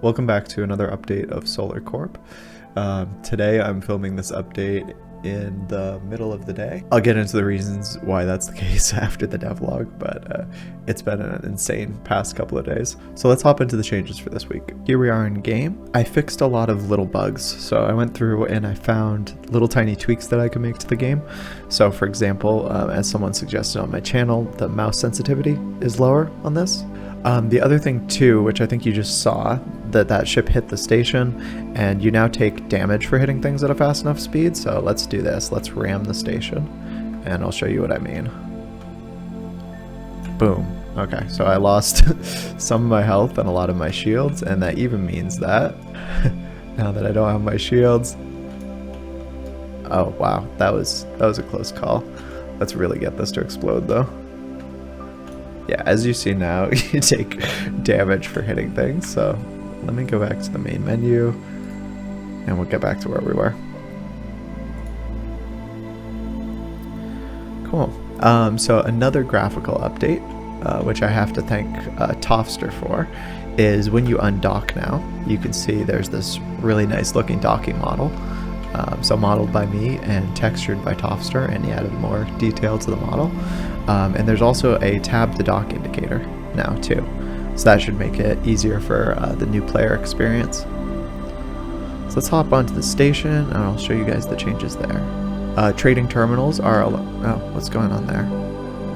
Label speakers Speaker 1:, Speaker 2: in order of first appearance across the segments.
Speaker 1: Welcome back to another update of Solar Corp. Today I'm filming this update in the middle of the day. I'll get into the reasons why that's the case after the devlog, but it's been an insane past couple of days. So let's hop into the changes for this week. Here we are in game. I fixed a lot of little bugs. So I went through and I found little tiny tweaks that I could make to the game. So for example, as someone suggested on my channel, the mouse sensitivity is lower on this. The other thing too, which I think you just saw, that ship hit the station and you now take damage for hitting things at a fast enough speed. So let's do this. Let's ram the station and I'll show you what I mean. Boom. Okay, so I lost some of my health and a lot of my shields, and that even means that now that I don't have my shields. Oh wow, that was a close call. Let's really get this to explode though. Yeah, as you see now, you take damage for hitting things. So let me go back to the main menu and we'll get back to where we were. Cool. So another graphical update, which I have to thank Tofster for, is when you undock now, you can see there's this really nice looking docking model. So modeled by me and textured by Tofster, and he added more detail to the model. And there's also a tab to dock indicator now too. So that should make it easier for the new player experience. So let's hop onto the station and I'll show you guys the changes there. Trading terminals are, oh, what's going on there?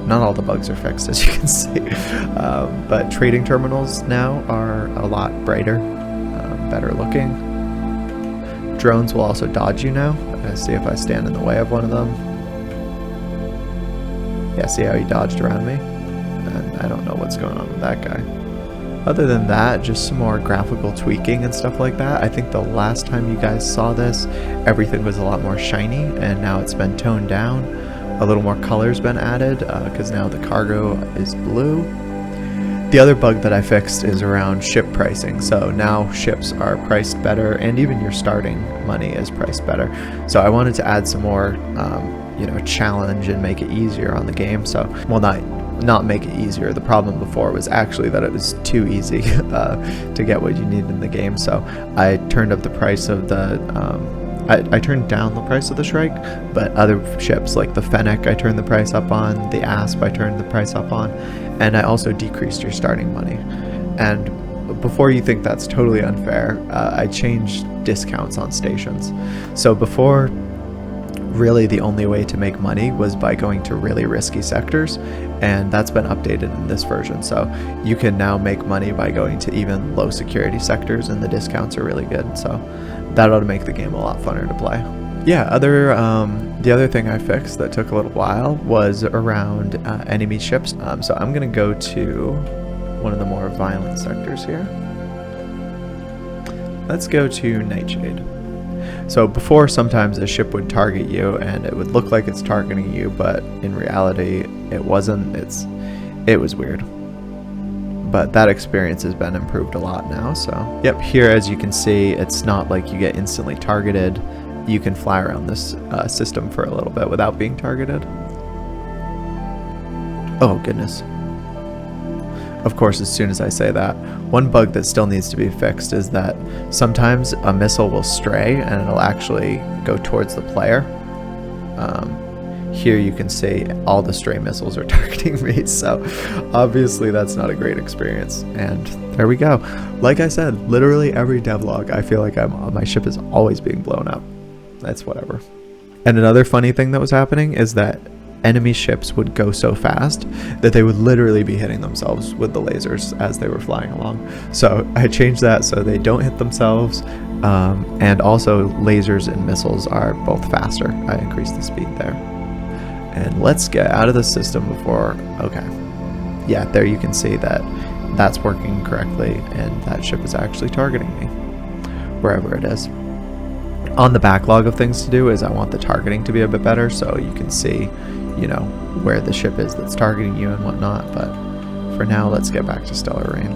Speaker 1: Not all the bugs are fixed, as you can see. But trading terminals now are a lot brighter, better looking. Drones will also dodge you now. See if I stand in the way of one of them. Yeah, see how he dodged around me? And I don't know what's going on with that guy. Other than that, just some more graphical tweaking and stuff like that. I think the last time you guys saw this, everything was a lot more shiny, and now it's been toned down. A little more color's been added, because now the cargo is blue. The other bug that I fixed is around ship pricing. So now ships are priced better, and even your starting money is priced better. So I wanted to add some more, challenge and make it easier on the game. So, well, not make it easier. The problem before was actually that it was too easy to get what you need in the game. So I turned up the price of the, I turned down the price of the Shrike, but other ships like the Fennec I turned the price up on, the Asp I turned the price up on, and I also decreased your starting money. And before you think that's totally unfair, I changed discounts on stations. So before, really the only way to make money was by going to really risky sectors, and that's been updated in this version. So you can now make money by going to even low security sectors, and the discounts are really good. So that ought to make the game a lot funner to play. Yeah, the other thing I fixed that took a little while was around enemy ships. So I'm gonna go to one of the more violent sectors here. Let's go to Nightshade. So before, sometimes a ship would target you and it would look like it's targeting you, but in reality it wasn't. It was weird. But that experience has been improved a lot now. So yep, here as you can see, it's not like you get instantly targeted. You can fly around this system for a little bit without being targeted. Oh goodness. Of course, as soon as I say that, one bug that still needs to be fixed is that sometimes a missile will stray and it'll actually go towards the player. Here you can see all the stray missiles are targeting me, so obviously that's not a great experience. And there we go. Like I said, literally every devlog, I feel like my ship is always being blown up. That's whatever. And another funny thing that was happening is that enemy ships would go so fast that they would literally be hitting themselves with the lasers as they were flying along. So I changed that so they don't hit themselves, and also lasers and missiles are both faster. I increased the speed there. And let's get out of the system before, okay. Yeah, there you can see that that's working correctly, and that ship is actually targeting me, wherever it is. On the backlog of things to do is I want the targeting to be a bit better, so you can see, where the ship is that's targeting you and whatnot. But for now, let's get back to Stellar Rain.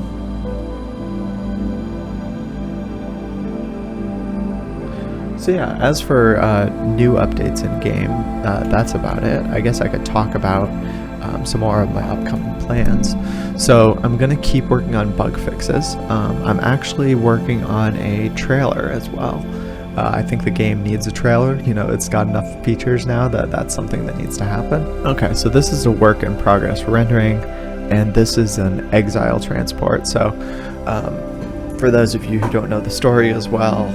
Speaker 1: So yeah, as for new updates in game, that's about it. I guess I could talk about some more of my upcoming plans. So I'm going to keep working on bug fixes. I'm actually working on a trailer as well. I think the game needs a trailer. You know, it's got enough features now that that's something that needs to happen. Okay, so this is a work in progress rendering, and this is an exile transport. So for those of you who don't know the story as well,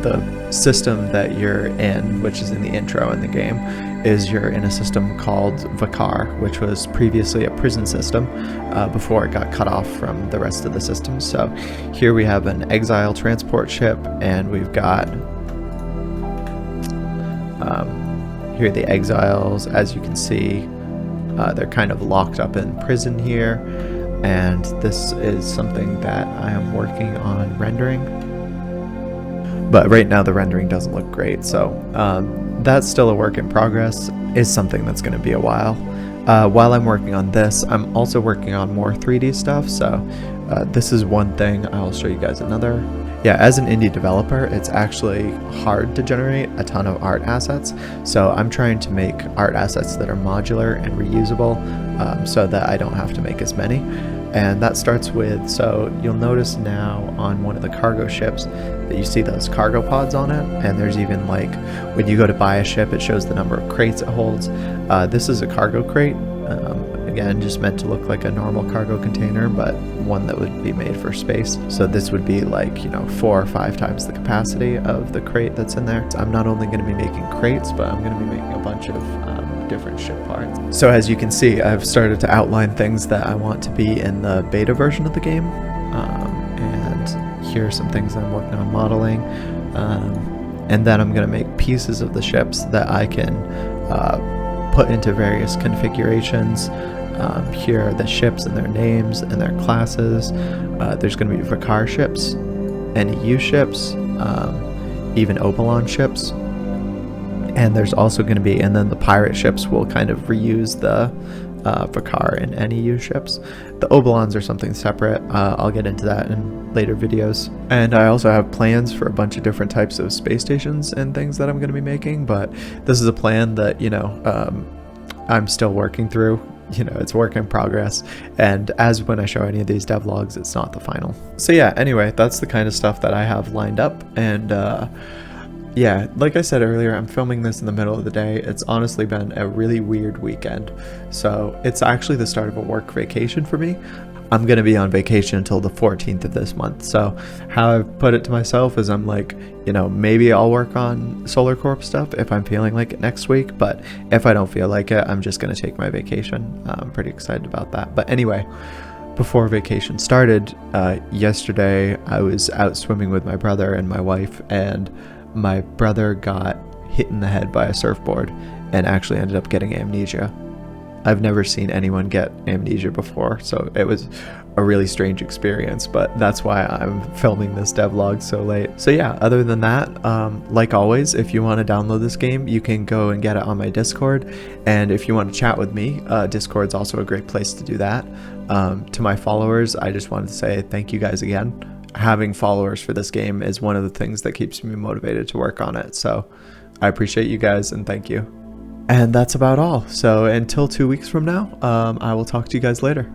Speaker 1: the system that you're in, which is in the intro in the game, is you're in a system called Vicar, which was previously a prison system before it got cut off from the rest of the system. So here we have an exile transport ship, and we've got here are the exiles. As you can see, they're kind of locked up in prison here. And this is something that I am working on rendering, but right now the rendering doesn't look great, so that's still a work in progress. Is something that's going to be a while. While I'm working on this, I'm also working on more 3D stuff, so this is one thing. I'll show you guys another. Yeah, as an indie developer, it's actually hard to generate a ton of art assets, so I'm trying to make art assets that are modular and reusable, so that I don't have to make as many. And that starts with, so you'll notice now on one of the cargo ships that you see those cargo pods on it, and there's even like when you go to buy a ship, it shows the number of crates it holds. This is a cargo crate, again just meant to look like a normal cargo container, but one that would be made for space. So this would be like, you know, 4 or 5 times the capacity of the crate that's in there. So I'm not only going to be making crates, but I'm going to be making a bunch of different ship parts. So as you can see, I've started to outline things that I want to be in the beta version of the game, and here are some things that I'm working on modeling, and then I'm going to make pieces of the ships that I can put into various configurations. Here are the ships and their names and their classes. There's going to be Vicar ships, NEU ships, even Obalon ships. And there's also going to be, and then the pirate ships will kind of reuse the Vicar and NEU ships. The Obalons are something separate. I'll get into that in later videos. And I also have plans for a bunch of different types of space stations and things that I'm going to be making, but this is a plan that, you know, I'm still working through. You know, it's work in progress, and as when I show any of these devlogs, it's not the final. So yeah, anyway, that's the kind of stuff that I have lined up, and yeah, like I said earlier, I'm filming this in the middle of the day. It's honestly been a really weird weekend. So it's actually the start of a work vacation for me. I'm going to be on vacation until the 14th of this month. So how I've put it to myself is I'm like, you know, maybe I'll work on Solar Corp stuff if I'm feeling like it next week. But if I don't feel like it, I'm just going to take my vacation. I'm pretty excited about that. But anyway, before vacation started, yesterday I was out swimming with my brother and my wife, and my brother got hit in the head by a surfboard and actually ended up getting amnesia. I've never seen anyone get amnesia before, so it was a really strange experience, but that's why I'm filming this devlog so late. So yeah, other than that, like always, if you want to download this game, you can go and get it on my Discord, and if you want to chat with me, Discord's also a great place to do that. To my followers, I just wanted to say thank you guys again. Having followers for this game is one of the things that keeps me motivated to work on it, so I appreciate you guys and thank you. And that's about all. So until 2 weeks from now, I will talk to you guys later.